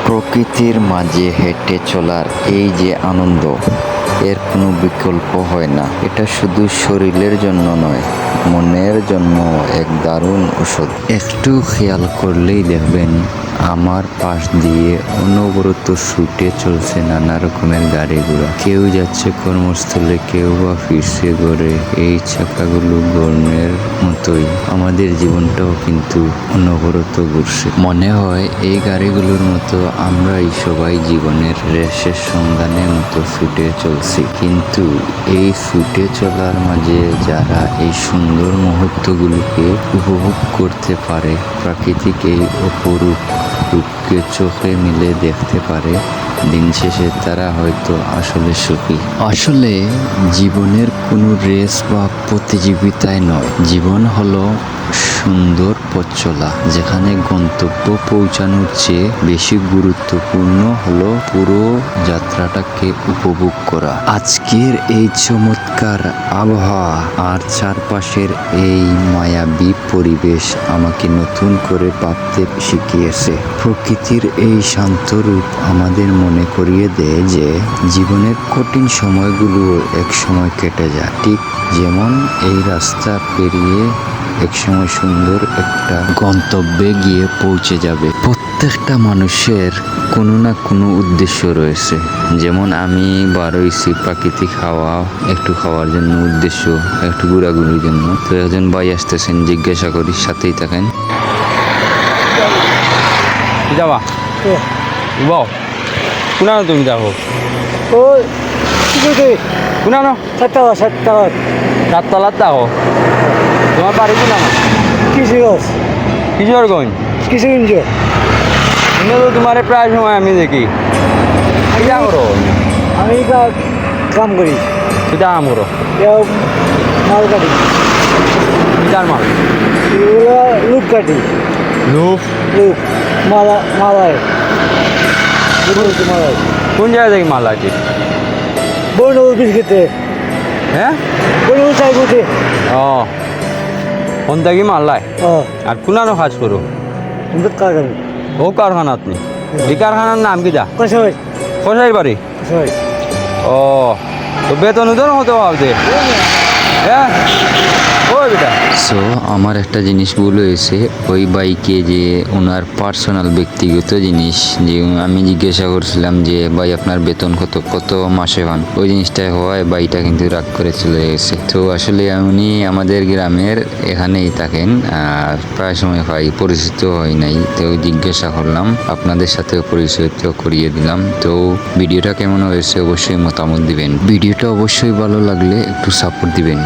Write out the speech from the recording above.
প্রকৃতির মাঝে হেঁটে চলার এই যে আনন্দ, এর কোনো বিকল্প হয় না। এটা শুধু শরীরের জন্য নয়, মনের জন্য এক দারুণ ঔষধ। একটু খেয়াল করলেই দেখবেন আমার পাশ দিয়ে অনবরত ছুটে চলছে নানা রকমের গাড়ি ঘোড়া। কেউ যাচ্ছে কর্মস্থলে, কেউ বা ফিরছে ঘরে। এই চাকাগুলো গর্ণের মতোই আমাদের জীবনটাও কিন্তু অনবরত ঘুরছে। মনে হয় এই গাড়িগুলোর মতো আমরাই সবাই জীবনের রেসের সন্ধানের মতো ছুটে চলছি। কিন্তু এই ছুটে চলার মাঝে যারা এই সুন্দর মুহূর্তগুলোকে উপভোগ করতে পারে, প্রাকৃতিক এই অপরূপ রূপকে চোখে মিলে দেখতে পারে, দিন শেষে তারা হয়তো আসলে সুখী। আসলে জীবনের কোনো রেস বা প্রতিযোগিতায় নয়, জীবন হলো সুন্দর পথ চলা, যেখানে গন্তব্য পৌঁছানোর চেয়ে বেশি গুরুত্বপূর্ণ হলো পুরো যাত্রাটাকে উপভোগ করা। আজকের এই চমৎকার আবহাওয়া আর চারপাশের এই মায়াবী পরিবেশ আমাকে নতুন করে ভাবতে শিখিয়েছে। প্রকৃতির এই শান্ত রূপ আমাদের মনে করিয়ে দেয় যে জীবনের কঠিন সময়গুলো এক সময় কেটে যায়, ঠিক যেমন এই রাস্তা পেরিয়ে একসময় সুন্দর একটা গন্তব্যে গিয়ে পৌঁছে যাবে। প্রত্যেকটা মানুষের কোনো না কোনো উদ্দেশ্য রয়েছে। যেমন আমি বার হইছি প্রাকৃতিক হাওয়া একটু খাওয়ার জন্য, উদ্দেশ্য একটু ঘোরাঘুরির জন্য। তো একজন ভাই আসতেছেন, জিজ্ঞাসা করি, সাথেই থাকেন। যাবা বাও কোনানো তুমি দেখো ওই কোনানো চারতলার দেখো তোমার বাড়ি কোনানো কিশোরগঞ্জ। কিশোরগঞ্জ এমনি তো তোমার প্রায় সময় আমি দেখি কিটা করো, আমি কাম করি, কিটা কাম করো, মাল কাটি, কিটার মাল, লুপ কাটি, লুপ লুপ মালায় মালায় কোন জায়গা থেকে মাল আছে? বর্ণবুল পিস খেতে, হ্যাঁ বর্ণবুল চাই খেতে। ও কোন থেকে মাল লাই? আর কোনানো কাজ করো? কারখানা। ও কারখানা আপনি? এই কারখানার নাম কিটা? কষাই কষাই বাড়ি। কষাই। ও তো বেতন উদন হতে ভাবছে, হ্যাঁ ওই বেটা। সো আমার একটা জিনিস ভুল হয়েছে, ওই বাইকে যে ওনার পার্সোনাল ব্যক্তিগত জিনিস, যে আমি জিজ্ঞাসা করছিলাম যে ভাই আপনার বেতন কত মাসে পান, ওই জিনিসটাই হওয়ায় বাইকটা কিন্তু রাগ করে চলে গেছে। তো আসলে উনি আমাদের গ্রামের এখানেই থাকেন, আর প্রায় সময় হয় পরিচিত হয় নাই, তো জিজ্ঞাসা করলাম, আপনাদের সাথেও পরিচিত করিয়ে দিলাম। তো ভিডিওটা কেমন হয়েছে অবশ্যই মতামত দিবেন। ভিডিওটা অবশ্যই ভালো লাগলে একটু সাপোর্ট দিবেন।